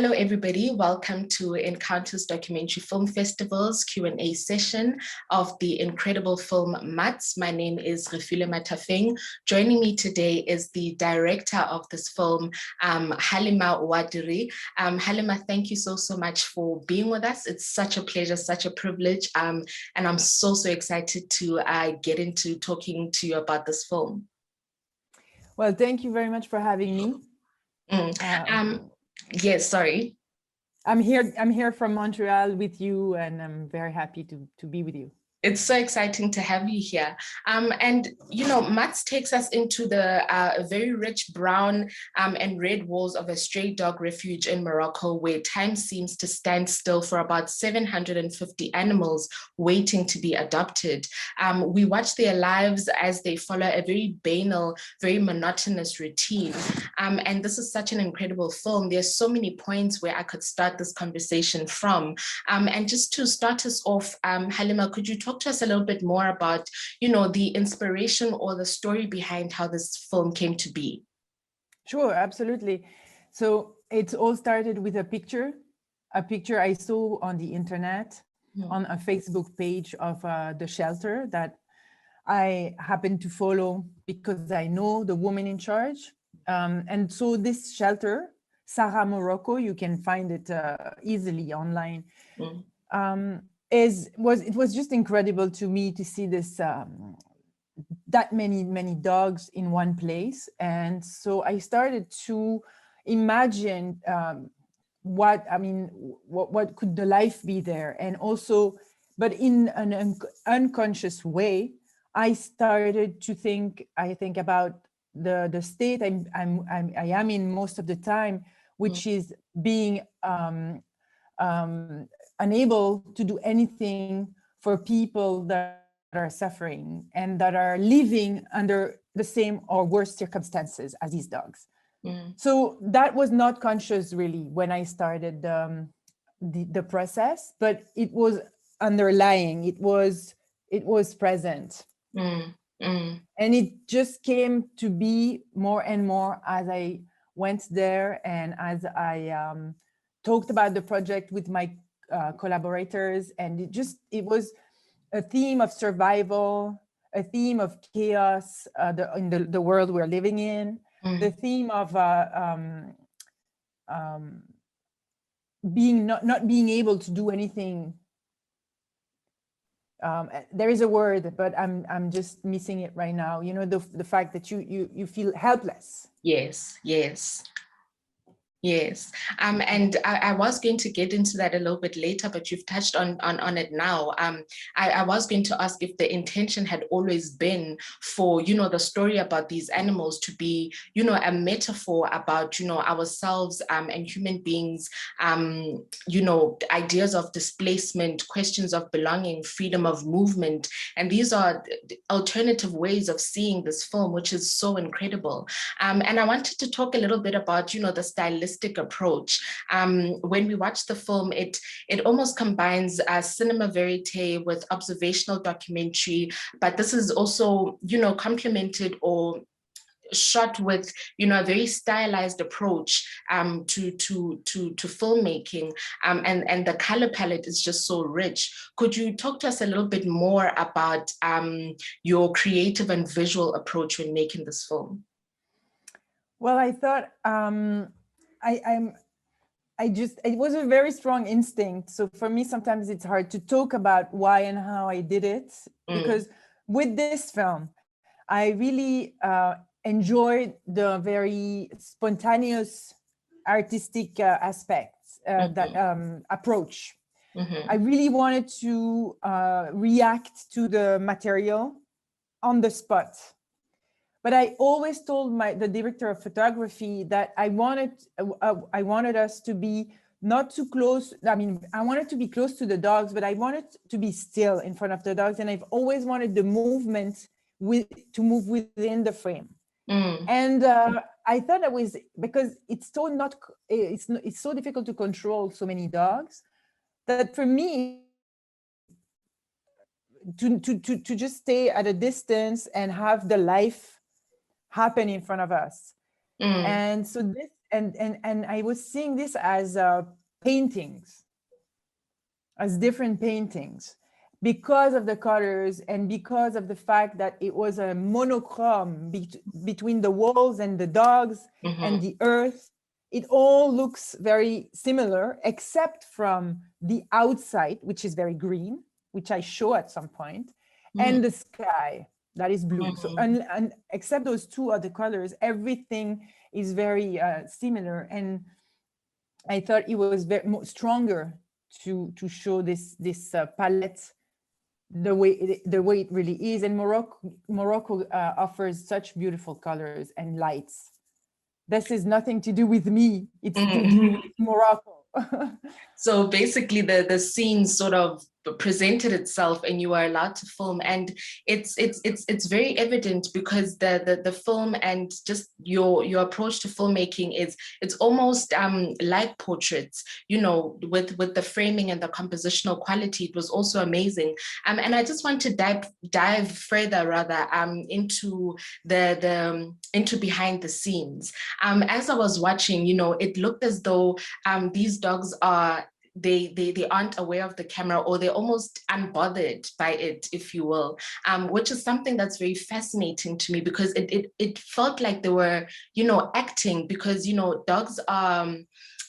Hello, everybody. Welcome to Encounters Documentary Film Festival's Q&A session of the incredible film Mutts. My name is Refile Matafeng. Joining me today is the director of this film, Halima Ouadiri. Halima, thank you so much for being with us. It's such a pleasure, such a privilege, and I'm so excited to get into talking to you about this film. Well, thank you very much for having me. Yes, sorry. I'm here from Montreal with you, and I'm very happy to be with you. It's so exciting to have you here. And, you know, Mutts takes us into the very rich brown and red walls of a stray dog refuge in Morocco, where time seems to stand still for about 750 animals waiting to be adopted. We watch their lives as they follow a very banal, very monotonous routine. And this is such an incredible film. There's so many points where I could start this conversation from. And just to start us off, Halima, could you talk to us a little bit more about, you know, the inspiration or the story behind how this film came to be? Sure, absolutely. So it all started with a picture I saw on the internet, on a Facebook page of the shelter that I happen to follow because I know the woman in charge. And so this shelter, Sarah Morocco, you can find it easily online. It was just incredible to me to see this that many dogs in one place. And so I started to imagine what could the life be there, and also, but in an unconscious way, I started to think about the state I am in most of the time, which is being unable to do anything for people that are suffering and that are living under the same or worse circumstances as these dogs. So that was not conscious really when I started the process, but it was underlying. It was present. And it just came to be more and more as I went there, and as I talked about the project with my collaborators, and it was a theme of survival, a theme of chaos in the world we're living in, the theme of not being able to do anything. There is a word, but I'm just missing it right now. You know, the fact that you feel helpless. Yes, and I was going to get into that a little bit later, but you've touched on it now. I was going to ask if the intention had always been for, you know, the story about these animals to be, you know, a metaphor about, you know, ourselves and human beings, you know, ideas of displacement, questions of belonging, freedom of movement. And these are alternative ways of seeing this film, which is so incredible. And I wanted to talk a little bit about, you know, the stylistic approach. When we watch the film, it almost combines cinema verite with observational documentary, but this is also, you know, complemented or shot with, you know, a very stylized approach to filmmaking, and the color palette is just so rich. Could you talk to us a little bit more about your creative and visual approach when making this film? Well, I thought it was a very strong instinct. So for me, sometimes it's hard to talk about why and how I did it, because with this film, I really enjoyed the very spontaneous artistic aspects, that approach. I really wanted to react to the material on the spot. But I always told the director of photography that I wanted us to be not too close. I mean, I wanted to be close to the dogs, but I wanted to be still in front of the dogs. And I've always wanted the movement to move within the frame. And I thought it was because it's so difficult to control so many dogs, that for me, to just stay at a distance and have the life happen in front of us. And so and I was seeing this as paintings, as different paintings, because of the colors and because of the fact that it was a monochrome between the walls and the dogs and the earth. It all looks very similar, except from the outside, which is very green, which I show at some point, and the sky that is blue. So, and except those two other colors, everything is very similar. And I thought it was very stronger to show this palette the way it really is. And Morocco offers such beautiful colors and lights. This is nothing to do with me. It's to do with Morocco. So basically the scene sort of presented itself and you were allowed to film, and it's very evident because the film and just your approach to filmmaking is, it's almost like portraits, you know, with the framing and the compositional quality. It was also amazing, and I just want to dive further rather into into behind the scenes. As I was watching, you know, it looked as though these dogs are, they aren't aware of the camera, or they're almost unbothered by it, if you will, which is something that's very fascinating to me, because it felt like they were, you know, acting, because, you know, dogs are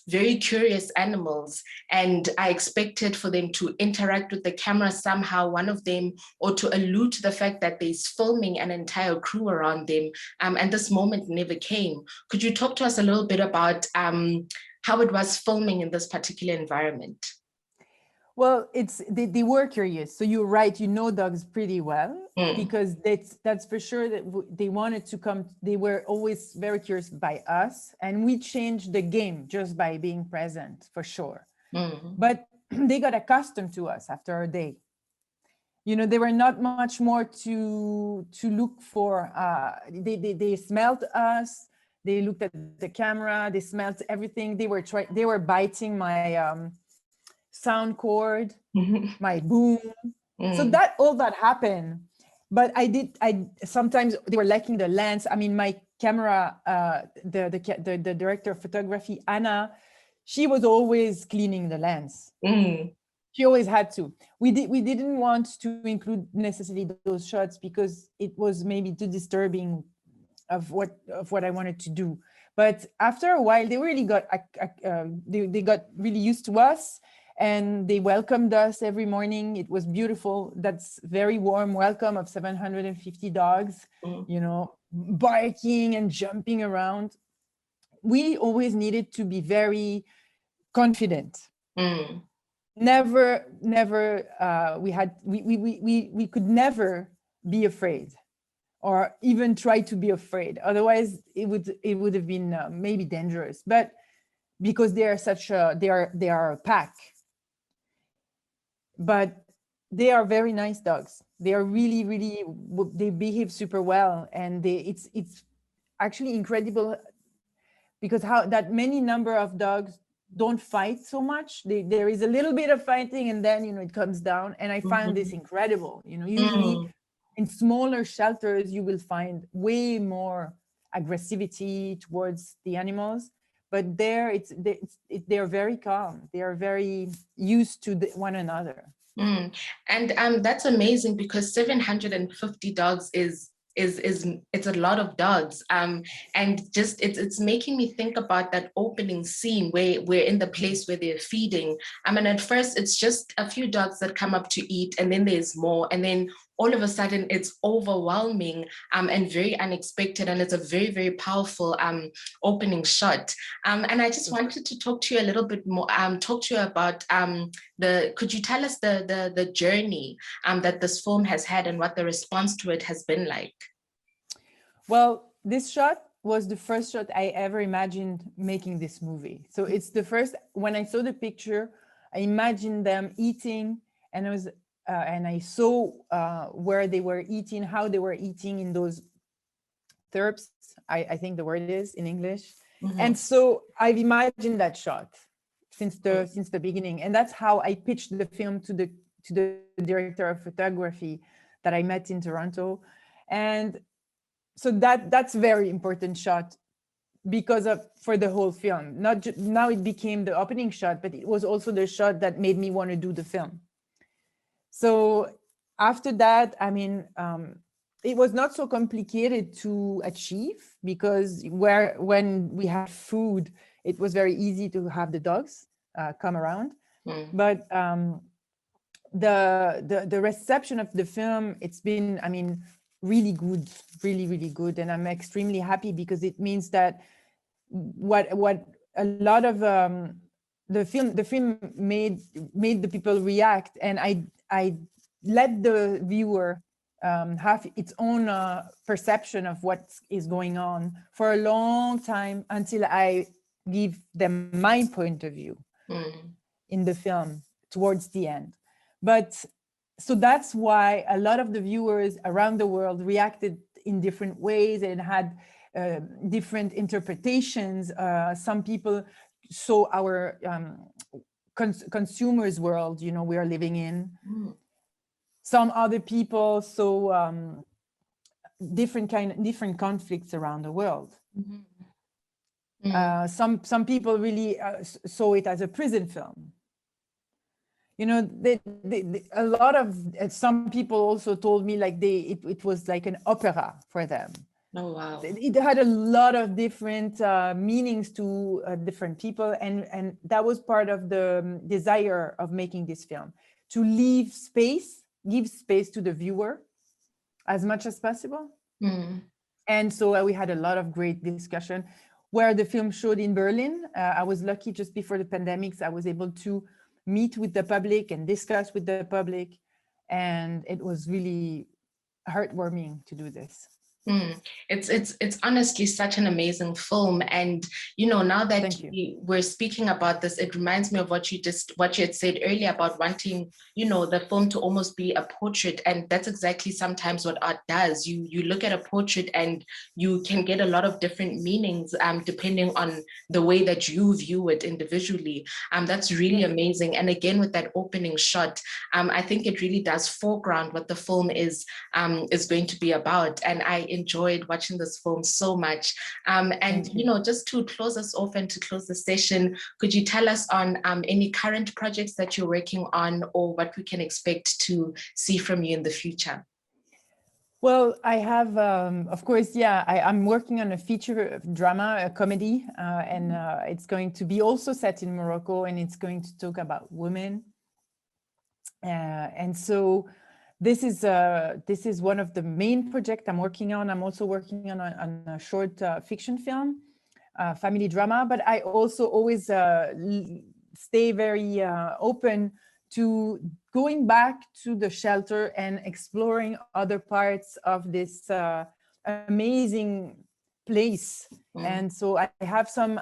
very curious animals, and I expected for them to interact with the camera somehow, one of them, or to allude to the fact that there's filming an entire crew around them, and this moment never came. Could you talk to us a little bit about how it was filming in this particular environment? Well, they were curious. So you're right, you know dogs pretty well, because that's for sure that they wanted to come. They were always very curious by us, and we changed the game just by being present, for sure. But they got accustomed to us after a day. You know, they were not much more to look for. They smelled us. They looked at the camera. They smelled everything. They were biting my sound cord, my boom. So that all that happened. But I sometimes they were lacking the lens. I mean, my camera, the director of photography, Anna, she was always cleaning the lens. She always had to. We didn't want to include necessarily those shots because it was maybe too disturbing of what I wanted to do. But after a while, they really got they got really used to us, and they welcomed us every morning. It was beautiful. That's very warm welcome of 750 dogs, you know, barking and jumping around. We always needed to be very confident. Never we could never be afraid, or even try to be afraid. Otherwise, it would have been maybe dangerous. But because they are they are a pack. But they are very nice dogs. They are really they behave super well, and it's actually incredible, because how that many number of dogs don't fight so much. There is a little bit of fighting, and then, you know, it comes down. And I find this incredible. You know, usually in smaller shelters, you will find way more aggressivity towards the animals, but there they're very calm. They are very used to one another. And that's amazing, because 750 dogs is it's a lot of dogs, and just it's making me think about that opening scene where we're in the place where they're feeding. I mean, at first it's just a few dogs that come up to eat, and then there's more, and then all of a sudden it's overwhelming, and very unexpected, and it's a very, very powerful opening shot. And I just wanted to talk to you a little bit more, talk to you about could you tell us the journey that this film has had, and what the response to it has been like? Well, this shot was the first shot I ever imagined making this movie. So it's the first, when I saw the picture, I imagined them eating, and I saw where they were eating, how they were eating in those thirps, I think the word is in English. And so I've imagined that shot since the beginning. And that's how I pitched the film to the director of photography that I met in Toronto. And so that's very important shot for the whole film. Now it became the opening shot, but it was also the shot that made me want to do the film. So after that, I mean, it was not so complicated to achieve, because when we had food, it was very easy to have the dogs come around. But the reception of the film, it's been, I mean, really good, really, really good. And I'm extremely happy, because it means that what a lot of the film made the people react, and I let the viewer have its own perception of what is going on for a long time, until I give them my point of view in the film towards the end. But so that's why a lot of the viewers around the world reacted in different ways and had different interpretations. Some people saw our consumers world, you know, we are living in. Some other people saw different conflicts around the world. Some people really saw it as a prison film. You know, a lot of some people also told me like it was like an opera for them. Oh wow! It had a lot of different meanings to different people, and that was part of the desire of making this film, to give space to the viewer as much as possible. And so we had a lot of great discussion. Where the film showed in Berlin, I was lucky, just before the pandemic, I was able to meet with the public and discuss with the public, and it was really heartwarming to do this. It's honestly such an amazing film. And you know, now that we're speaking about this, it reminds me of what you had said earlier about wanting, you know, the film to almost be a portrait. And that's exactly sometimes what art does. You look at a portrait and you can get a lot of different meanings depending on the way that you view it individually. That's really amazing. And again, with that opening shot, I think it really does foreground what the film is going to be about. And I enjoyed watching this film so much. And you know, just to close us off and to close the session, could you tell us on any current projects that you're working on, or what we can expect to see from you in the future? Well, I have, of course, I'm working on a feature drama, a comedy, and it's going to be also set in Morocco, and it's going to talk about women. And so this is one of the main projects I'm working on. I'm also working on a short fiction film, family drama, but I also always stay very open to going back to the shelter and exploring other parts of this amazing place. And so I have some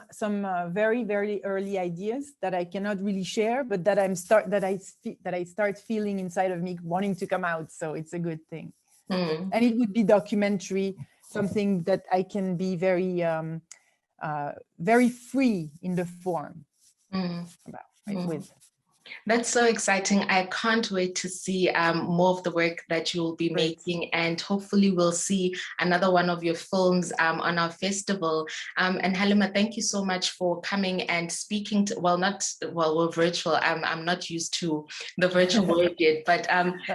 very, very early ideas that I cannot really share, but that I start feeling inside of me wanting to come out. So it's a good thing. And it would be documentary, something that I can be very, very free in the form with. That's so exciting. I can't wait to see more of the work that you'll be making, and hopefully we'll see another one of your films on our festival. And Halima, thank you so much for coming and speaking to, we're virtual. I'm not used to the virtual world yet, but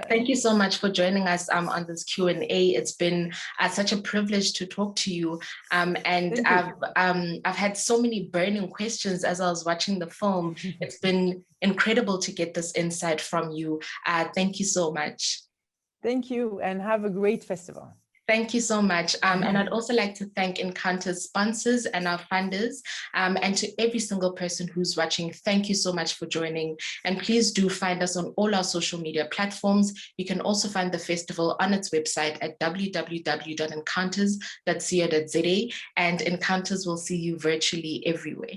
thank you so much for joining us on this Q&A. It's been such a privilege to talk to you. And I've had so many burning questions as I was watching the film. It's been incredible to get this insight from you. Thank you so much. Thank you, and have a great festival. Thank you so much. And I'd also like to thank Encounter's sponsors and our funders, and to every single person who's watching, thank you so much for joining. And please do find us on all our social media platforms. You can also find the festival on its website at www.encounters.co.za, and Encounters will see you virtually everywhere.